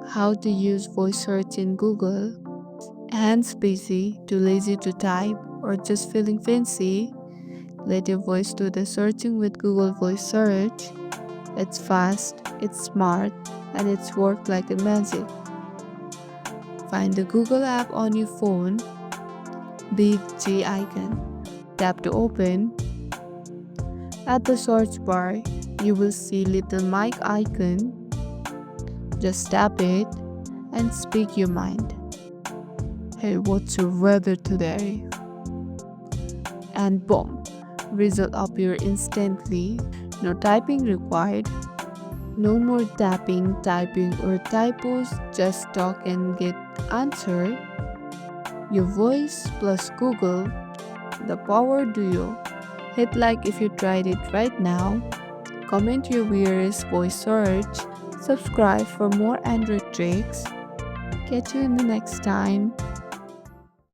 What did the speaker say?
How to use voice search in Google. Hands busy, too lazy to type, or just feeling fancy? Let your voice do the searching with Google Voice Search. It's fast, it's smart, and it's worked like a magic. Find the Google app on your phone, big G icon. Tap to open. At the search bar, you will see little mic icon. Just tap it and speak your mind. Hey, what's your weather today? And boom, result appear instantly. No typing required. No more tapping, typing, or typos. Just talk and get answer. Your voice plus Google, the power duo. Hit like if you tried it right now. Comment your weirdest voice search. Subscribe for more Android tricks. Catch you in the next time.